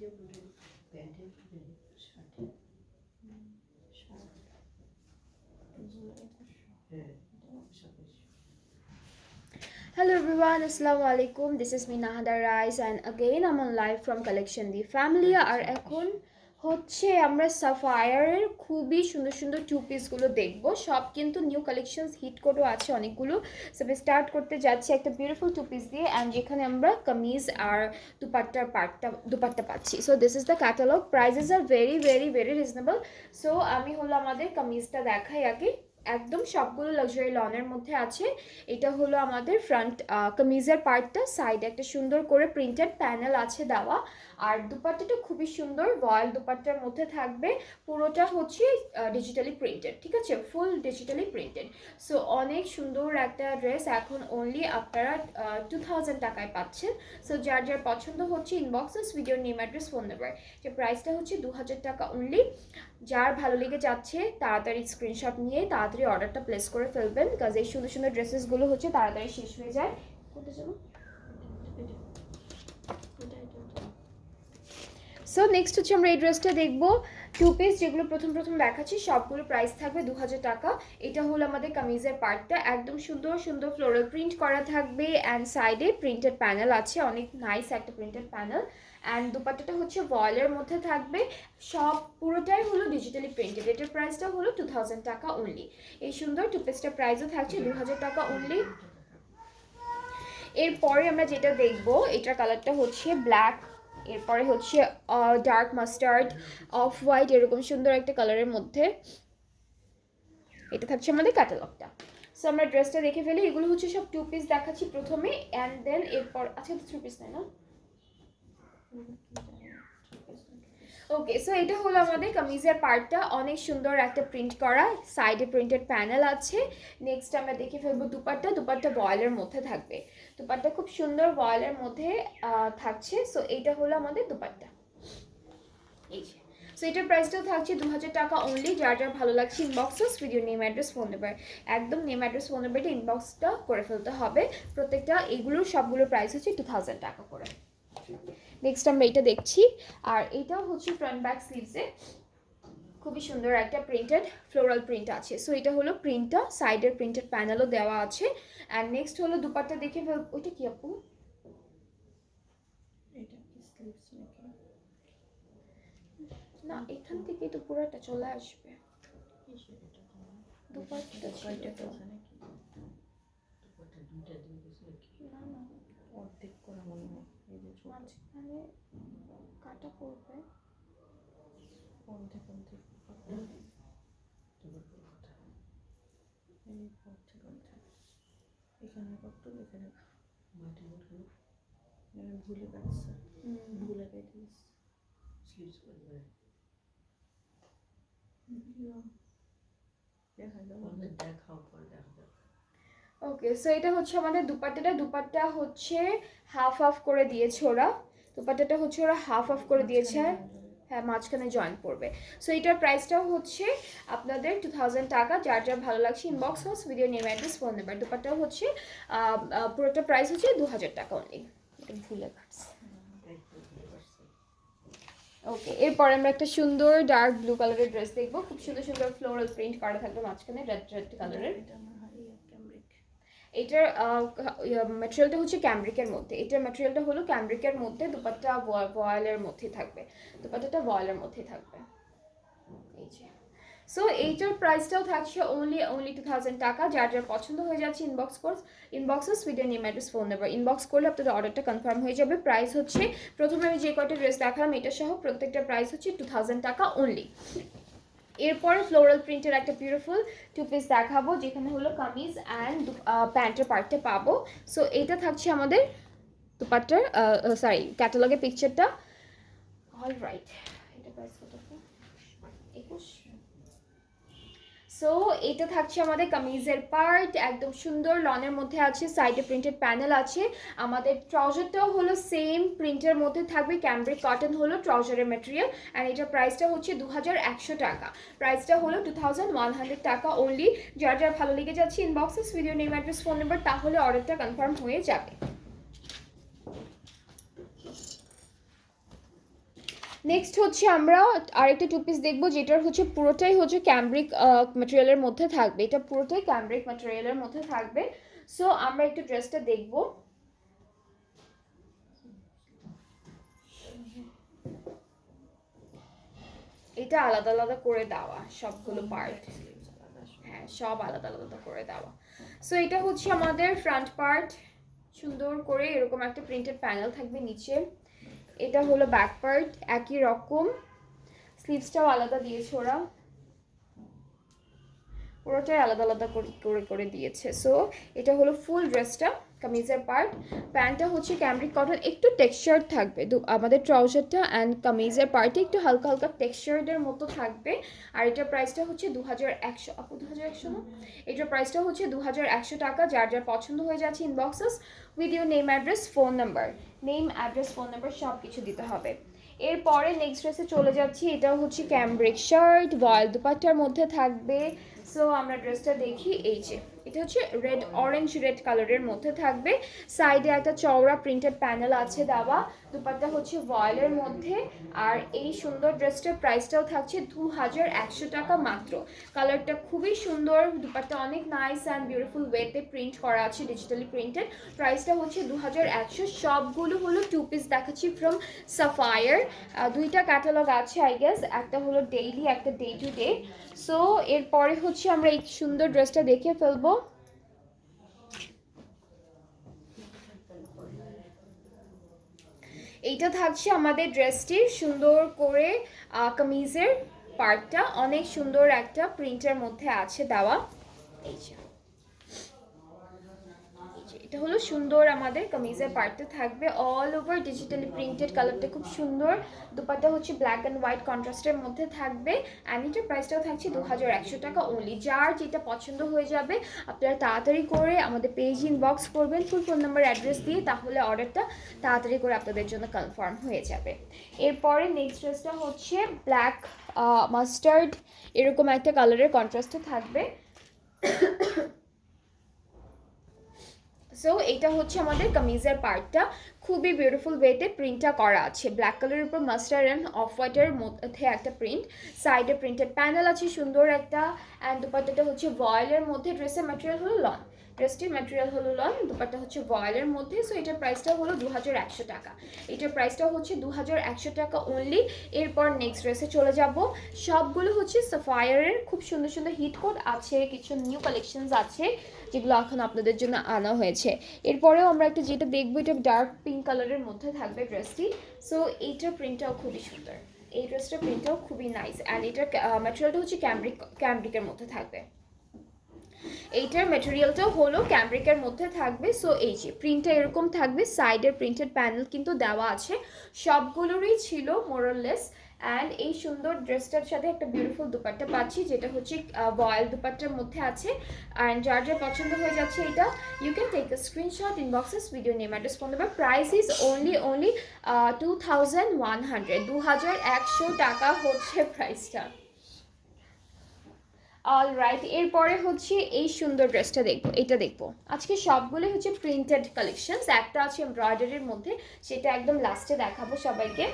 Hello everyone, Assalamu alaikum. This is me Nahada Rais and again I'm on live from Collection the Family আর এখন হচ্ছে আমরা সাফায়ারের খুবই সুন্দর সুন্দর টু পিসগুলো দেখবো সব কিন্তু নিউ কালেকশনস হিট কোডও আছে অনেকগুলো সো আমি স্টার্ট করতে যাচ্ছি একটা বিউটিফুল টু পিস দিয়ে অ্যান্ড যেখানে আমরা কামিজ আর দুপাট্টা পাচ্ছি so this is the catalogue prices are very very very reasonable so আমি হলো আমাদের কামিজটা দেখাই আগে একদম সবগুলো লাক্সারি লনের মধ্যে আছে এটা হলো আমাদের ফ্রন্ট কামিজের পার্টটা সাইডে একটা সুন্দর করে প্রিন্টেড প্যানেল আছে দেওয়া আর দুপাট্টাটা খুবই সুন্দর ভয়েল দুপাট্টার মধ্যে থাকবে পুরোটা হচ্ছে ডিজিটালি প্রিন্টেড ঠিক আছে ফুল ডিজিটালি প্রিন্টেড সো অনেক সুন্দর একটা ড্রেস এখন অনলি আপনারা 2000 টাকায় পাচ্ছেন সো যার যার পছন্দ হচ্ছে ইনবক্সেস ভিডিওর নেম অ্যাড্রেস ফোন নাম্বার যে প্রাইসটা হচ্ছে 2000 টাকা অনলি যার ভালো লেগে যাচ্ছে তাড়াতাড়ি স্ক্রিনশট নিয়ে তাড়াতাড়ি অর্ডারটা প্লেস করে ফেলবেন বিকজ এই সুন্দর সুন্দর ড্রেসেসগুলো হচ্ছে তাড়াতাড়ি শেষ হয়ে যায় কোথায় যাবো সো নেক্সট হচ্ছে আমরা এই ড্রেসটা দেখবো টু পিস যেগুলো প্রথম দেখাচ্ছি সবগুলো প্রাইস থাকবে 2000 টাকা এটা হলো আমাদের কামিজের পার্টটা একদম সুন্দর সুন্দর ফ্লোরাল প্রিন্ট করা থাকবে অ্যান্ড সাইডে প্রিন্টেড প্যানেল আছে অনেক নাইস একটা প্রিন্টেড প্যানেল অ্যান্ড দুপাট্টাটা হচ্ছে ভয়েলের মধ্যে থাকবে সব পুরোটাই হলো ডিজিটালি প্রিন্টেড এটার প্রাইসটা হলো 2000 টাকা অনলি এই সুন্দর টু পিসটার প্রাইসও থাকছে 2000 টাকা অনলি এরপরে আমরা যেটা দেখবো এটার কালারটা হচ্ছে ব্ল্যাক এরপরে হচ্ছে ডার্ক মাস্টার্ড অফ হোয়াইট এরকম সুন্দর একটা কালারের মধ্যে এটা থাকছে আমাদের ক্যাটালগটা সো আমরা ড্রেসটা দেখে ফেলি এগুলো হচ্ছে সব টু পিস দেখাচ্ছি প্রথমে অ্যান্ড দেন এরপর আচ্ছা থ্রি পিস তাই না ওকে সো এটা হলো আমাদের কামিজের পার্টটা অনেক সুন্দর একটা প্রিন্ট করা সাইডে প্রিন্টেড প্যানেল আছে নেক্সট আমরা দেখে ফেলবো দুপাট্টা ভয়েলের মধ্যে থাকবে দুপাট্টা খুব সুন্দর ভয়েলের মধ্যে থাকছে সো এইটা হলো আমাদের দুপাট্টা এই যে সো এটার প্রাইসটাও থাকছে 2000 টাকা অনলি যার যার ভালো লাগছে inboxes video name address phone number একদম নেম অ্যাড্রেস ফোন নাম্বারটা ইনবক্সটা করে ফেলতে হবে প্রত্যেকটা এগুলোর সবগুলোর প্রাইস হচ্ছে 2000 টাকা করে নেক্সট আমরা এটা দেখছি আর এটাও হচ্ছে ফ্রন্ট ব্যাক স্লিভসে খুবই সুন্দর একটা প্রিন্টেড ফ্লোরাল প্রিন্ট আছে সো এটা হলো প্রিন্টটা সাইডের প্রিন্টেড প্যানেলও দেওয়া আছে অ্যান্ড নেক্সট হলো দুপাট্টা দেখে ফেল ওইটা কি আপু এটা কি স্লিভস নাকি না এখান থেকে তো পুরোটা চলে আসবে দুপাট্টা কয়টা তো দুপাট্টা দুইটা দিয়ে গেছে না না অর্ধেক করা মনে হয় মাঝখানে কাটা পড়বে অর্ধেক এখানে কত এখানে মাটি মতো ভুলে কাটছে ভুলে কাটিস স্লিপস করবে দেখাও পর দেখা ওকে সো এটা হচ্ছে আমাদের দুপাট্টা হচ্ছে হাফ করে দিয়েছে ওরা দুপাট্টাটা হচ্ছে ওরা হাফ করে দিয়েছে হ্যাঁ মাঝখানে জয়েন করবে সো এটার প্রাইসটাও হচ্ছে আপনাদের 2000 টাকা যার যার ভালো লাগছে ইনবক্স হোস video name address phone number দুপাট্টাও হচ্ছে পুরোটা প্রাইস হচ্ছে 2000 টাকা অনলি এটা ভুলে গেছে ওকে এরপর আমরা একটা সুন্দর ডার্ক ব্লু কালারের ড্রেস দেখবো খুব সুন্দর সুন্দর ফ্লোরাল প্রিন্ট করা থাকবে মাঝখানে রেড কালারের এটার ম্যাটেরিয়ালটা হচ্ছে ক্যামব্রিকের মধ্যে এটার ম্যাটেরিয়ালটা হলো ক্যামব্রিকের মধ্যে দুপাট্টা ভয়েলের মধ্যে থাকবে দুপাট্টাটা ভয়েলের মধ্যে থাকবে এই যে সো এইটার প্রাইসটাও থাকছে অনলি 2000 টাকা যার যার পছন্দ হয়ে যাচ্ছে inboxes video name address phone number inbox করলে আপনাদের অর্ডারটা কনফার্ম হয়ে যাবে প্রাইস হচ্ছে প্রথমে আমি যে কয়টা ড্রেস দেখালাম এটা সহ প্রত্যেকটা প্রাইস হচ্ছে 2000 টাকা অনলি এরপরে ফ্লোরাল প্রিন্টের একটা বিউটিফুল টু পিস দেখাবো যেখানে হলো কামিজ অ্যান্ড প্যান্টের পার্টটা পাবো সো এইটা থাকছে আমাদের দুপাট্টার সরি ক্যাটালগের পিকচারটা অলরাইট এটা প্রাইস কত 21 সো এটা থাকছে আমাদের কামিজের পার্ট একদম সুন্দর লনের মধ্যে আছে সাইডে প্রিন্টেড প্যানেল আছে আমাদের ট্রাউজারটাও হলো সেম প্রিন্টের মধ্যে থাকবে ক্যামব্রিক কটন হলো ট্রাউজারের ম্যাটেরিয়াল অ্যান্ড এটার প্রাইসটা হচ্ছে 2100 টাকা প্রাইসটা হলো 2100 টাকা অনলি যার যার ভালো লেগে যাচ্ছে inboxes video name address phone number তাহলে অর্ডারটা কনফার্ম হয়ে যাবে নেক্সট হচ্ছে আমরা আরেকটা টু পিস দেখবো, যেটার হচ্ছে পুরোটাই হচ্ছে ক্যামব্রিক ম্যাটেরিয়ালের মধ্যে থাকবে। এটা পুরোটাই ক্যামব্রিক ম্যাটেরিয়ালের মধ্যে থাকবে। সো আমরা একটু ড্রেসটা দেখবো। এটা আলাদা আলাদা করে দেওয়া সবগুলো পার্ট, হ্যাঁ সব আলাদা আলাদা করে দেওয়া। সো এটা হচ্ছে আমাদের ফ্রন্ট পার্ট, সুন্দর করে এরকম একটা প্রিন্টেড প্যানেল থাকবে নিচে। এটা হলো ব্যাক পার্ট, একই রকম, স্লিভসটাও আলাদা দিয়েছে ওরা, পুরোটাই আলাদা আলাদা করে করে দিয়েছে। সো এটা হলো ফুল ড্রেসটা, কামিজের পার্ট। প্যান্টটা হচ্ছে ক্যামব্রিক কটন, একটু টেক্সচার থাকবে আমাদের ট্রাউজারটা, অ্যান্ড কামিজের পার্টে একটু হালকা হালকা টেক্সচারের মতো থাকবে। আর এটার প্রাইসটা হচ্ছে 2100, আপু 2100 না, এটার প্রাইসটা হচ্ছে 2100 টাকা। যার যার পছন্দ হয়ে যাচ্ছে inboxes with your name address phone number, name address phone number সব কিছু দিতে হবে। এরপরে নেক্সট ড্রেসে চলে যাচ্ছি। এটাও হচ্ছে ক্যামব্রিক শার্ট, ভয়েল দুপাট্টার মধ্যে থাকবে। সো আমরা ড্রেসটা দেখি, এই যে এটা হচ্ছে রেড, অরেঞ্জ রেড কালারের মধ্যে থাকবে। সাইডে একটা চওড়া প্রিন্টেড প্যানেল আছে দেওয়া, দুপাট্টা হচ্ছে ভয়েলের মধ্যে। আর এই সুন্দর ড্রেসটার প্রাইসটাও থাকছে 2100 টাকা মাত্র। কালারটা খুবই সুন্দর, দুপাট্টা অনেক নাইস অ্যান্ড বিউটিফুল ওয়েতে প্রিন্ট করা আছে, ডিজিটালি প্রিন্টেড। প্রাইসটা হচ্ছে 2100। সবগুলো হলো টু পিস দেখাচ্ছি ফ্রম সাফায়ার। দুইটা ক্যাটালগ আছে আই গেস, একটা হলো ডেইলি, একটা ডে টু ডে। সো এরপরে হচ্ছে আমরা এই সুন্দর ড্রেসটা দেখে ফেলবো। এইটা থাকছে আমাদের ড্রেসটির সুন্দর করে কামিজের পার্টটা, অনেক সুন্দর একটা প্রিন্টের মধ্যে আছে দেওয়া। এই যে এটা হলো সুন্দর আমাদের কামিজের পার্টটা থাকবে অল ওভার ডিজিটালি প্রিন্টেড, কালারটা খুব সুন্দর। দুপাট্টা হচ্ছে ব্ল্যাক অ্যান্ড হোয়াইট কন্ট্রাস্টের মধ্যে থাকবে। অ্যান্ড এটার প্রাইসটাও থাকছে 2100 টাকা অনলি। যার যেটা পছন্দ হয়ে যাবে আপনারা তাড়াতাড়ি করে আমাদের পেজ ইনবক্স করবেন ফুল ফোন নাম্বার অ্যাড্রেস দিয়ে, তাহলে অর্ডারটা তাড়াতাড়ি করে আপনাদের জন্য কনফার্ম হয়ে যাবে। এরপরে নেক্সট ড্রেসটা হচ্ছে ব্ল্যাক মাস্টার্ড, এরকম একটা কালারের কন্ট্রাস্টে থাকবে। সো এটা হচ্ছে আমাদের কামিজের পার্টটা, খুবই বিউটিফুল ওয়েতে প্রিন্টটা করা আছে, ব্ল্যাক কালারের উপর মাস্টার্ড অ্যান্ড অফ হোয়াইটের মধ্যে একটা প্রিন্ট। সাইডে প্রিন্টেড প্যানেল আছে সুন্দর একটা, অ্যান্ড দুপাট্টাটা হচ্ছে ভয়েলের মধ্যে। ড্রেসের ম্যাটেরিয়াল হলো লন, ড্রেসটির ম্যাটেরিয়াল হলো লন, দুপাট্টা হচ্ছে ভয়েলের মধ্যে। সো এটার প্রাইসটা হলো 2100 টাকা। এটার প্রাইসটা হচ্ছে 2100 টাকা অনলি। এরপর নেক্সট ড্রেসে চলে যাব। সবগুলো হচ্ছে সাফায়ারের, খুব সুন্দর সুন্দর হিট কোড আছে, কিছু নিউ কালেকশনস আছে যেগুলো এখন আপনাদের জন্য আনা হয়েছে। এরপরেও আমরা একটা যেটা দেখবো, এটা ডার্ক পিঙ্ক কালারের মধ্যে থাকবে ড্রেসটি। সো এইটার প্রিন্টটাও খুবই সুন্দর, এই ড্রেসটার প্রিন্টটাও খুবই নাইস। অ্যান্ড এটার ম্যাটেরিয়ালটা হচ্ছে ক্যামব্রিকের মধ্যে থাকবে। এইটার ম্যাটেরিয়ালটাও হলো ক্যামব্রিকের মধ্যে থাকবে। সো এই যে প্রিন্টটা এরকম থাকবে, সাইডের প্রিন্টেড প্যানেল কিন্তু দেওয়া আছে, সবগুলোরই ছিল মোরলেস। অ্যান্ড এই সুন্দর ড্রেসটার সাথে একটা বিউটিফুল দুপাট্টা পাচ্ছি, যেটা হচ্ছে ভয়েল দুপাট্টার মধ্যে আছে। অ্যান্ড যার যার পছন্দ হয়ে যাচ্ছে এটা, you can take a screenshot ইনবক্সেস video name address phone number. Price is only 2100, 2100 টাকা হচ্ছে প্রাইসটা। অলরাইট, এরপরে হচ্ছে এই সুন্দর ড্রেসটা দেখবো, এটা দেখবো। আজকে সবগুলোই হচ্ছে প্রিন্টেড কালেকশনস, একটা আছে এমব্রয়ডারির মধ্যে, সেটা একদম লাস্টে দেখাবো সবাইকে।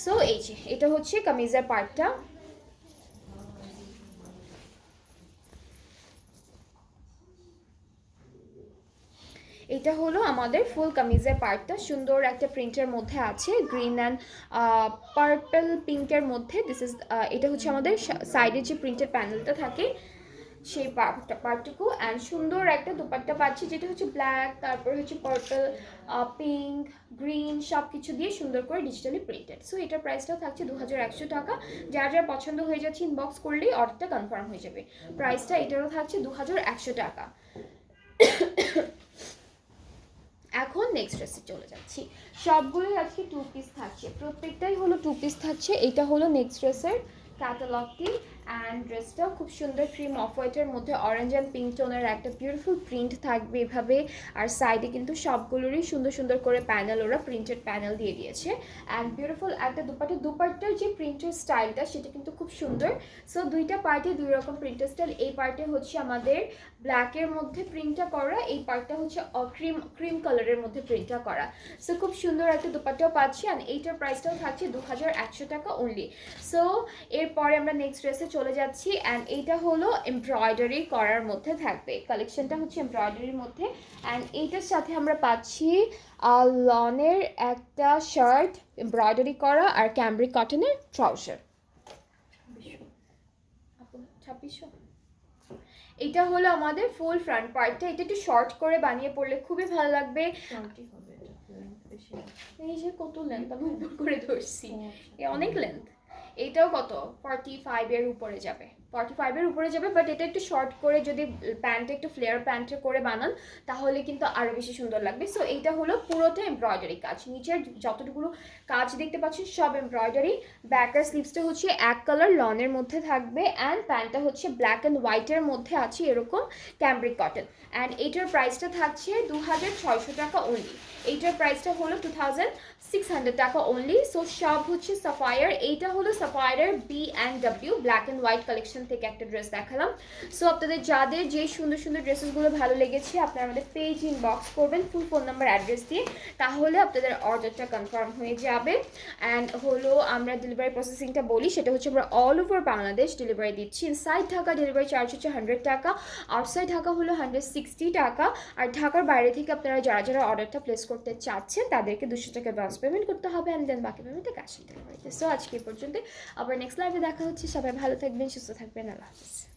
সো এই যে এটা হচ্ছে কামিজের পার্টটা, এটা হলো আমাদের ফুল কামিজের পার্টটা, সুন্দর একটা প্রিন্টের মধ্যে আছে, গ্রিন অ্যান্ড পার্পল পিঙ্কের মধ্যে। দিস ইজ এটা হচ্ছে আমাদের সাইডের যে প্রিন্টেড প্যানেলটা থাকে সেই পার্টটুকু। অ্যান্ড সুন্দর একটা দুপাট্টা পাচ্ছি, যেটা হচ্ছে ব্ল্যাক, তারপর হচ্ছে পার্পল, পিঙ্ক, গ্রিন সব কিছু দিয়ে সুন্দর করে ডিজিটালি প্রিন্টেড। সো এটার প্রাইসটাও থাকছে 2100 টাকা। যার যার পছন্দ হয়ে যাচ্ছে ইনবক্স করলেই অর্ডারটা কনফার্ম হয়ে যাবে। প্রাইসটা এটারও থাকছে 2100 টাকা। এখন নেক্সট ড্রেসে চলে যাচ্ছি। সবগুলোই আজকে টু পিস থাকছে, প্রত্যেকটাই হলো টু পিস থাকছে। এটা হলো নেক্সট ড্রেসের ক্যাটালগটি। অ্যান্ড ড্রেসটা খুব সুন্দর ক্রিম অফ হোয়াইটের মধ্যে অরেঞ্জ অ্যান্ড পিঙ্ক টোনের একটা বিউটিফুল প্রিন্ট থাকবে এভাবে। আর সাইডে কিন্তু সবগুলোরই সুন্দর সুন্দর করে প্যানেল, ওরা প্রিন্টেড প্যানেল দিয়ে দিয়েছে। অ্যান্ড বিউটিফুল একটা দুপাট্টার যে প্রিন্টের স্টাইলটা সেটা কিন্তু খুব সুন্দর। সো দুইটা পার্টে দুই রকম প্রিন্টের স্টাইল। এই পার্টে হচ্ছে আমাদের ব্ল্যাকের মধ্যে প্রিন্টটা করা, এই পার্টটা হচ্ছে ক্রিম কালারের মধ্যে প্রিন্টটা করা। সো খুব সুন্দর একটা দুপাট্টাও পাচ্ছি। অ্যান্ড এইটার প্রাইসটাও থাকছে 2100 টাকা অনলি। সো এরপরে আমরা নেক্সট ড্রেসে চলে যাচ্ছি। অ্যান্ড এইটা হলো এমব্রয়ডারি করার মধ্যে থাকবে, কালেকশনটা হচ্ছে এমব্রয়ডারির মধ্যে। অ্যান্ড এইটার সাথে আমরা পাচ্ছি লনের একটা শার্ট এমব্রয়ডারি করা আর ক্যামব্রিক কটনের ট্রাউজার। 2600। এটা হলো আমাদের ফুল ফ্রন্ট পার্টটা। এটা একটু শর্ট করে বানিয়ে পড়লে খুবই ভালো লাগবে। এই যে কত লেন্থ আমি উপর করে ধরছি, অনেক লেন্থ। এইটাও কত 45 এর উপরে যাবে, 45 এর উপরে যাবে। বাট এটা একটু শর্ট করে যদি প্যান্ট একটু ফ্লেয়ার প্যান্ট করে বানান তাহলে কিন্তু আরো বেশি সুন্দর লাগবে। সো এইটা হলো পুরোটা এমব্রয়ডারি কাজ, নিচের যতটুকু কাজ দেখতে পাচ্ছেন সব এমব্রয়ডারি। ব্যাকের স্লিভসটা হচ্ছে এক কালার লনের মধ্যে থাকবে অ্যান্ড প্যান্টটা হচ্ছে ব্ল্যাক অ্যান্ড হোয়াইটের মধ্যে আছে এরকম ক্যামব্রিক কটন। অ্যান্ড এইটার প্রাইসটা থাকছে 2600 টাকা অনলি। এইটার প্রাইসটা হলো 2600 টাকা অনলি। সো সব হচ্ছে সাফায়ার। এইটা হলো সাফায়ারের B&W black and white collection থেকে একটা ড্রেস দেখালাম। সো আপনাদের যাদের যে সুন্দর সুন্দর ড্রেসেসগুলো ভালো লেগেছে আপনারা আমাদের পেজ ইনবক্স করবেন ফুল ফোন নাম্বার অ্যাড্রেস দিয়ে, তাহলে আপনাদের অর্ডারটা কনফার্ম হয়ে যাবে। অ্যান্ড হলো আমরা ডেলিভারি প্রসেসিংটা বলি, সেটা হচ্ছে আমরা অল ওভার বাংলাদেশ ডেলিভারি দিচ্ছি। ইনসাইড ঢাকা ডেলিভারি চার্জ হচ্ছে 100 টাকা, আউটসাইড ঢাকা হলো 160 টাকা। আর ঢাকার বাইরে থেকে আপনারা যারা যারা অর্ডারটা প্লেস করতে চাচ্ছেন তাদেরকে 200 টাকা অ্যাডভান্স পেমেন্ট করতে হবে অ্যান্ড দেন বাকি পেমেন্টে ক্যাশ অন ডেলিভারিতে। সো আজকে এই পর্যন্ত, আবার নেক্সট লাইভে দেখা হচ্ছে। সবাই ভালো থাকবেন, সুস্থ থাকবেন, আল্লাহ হাফিজ।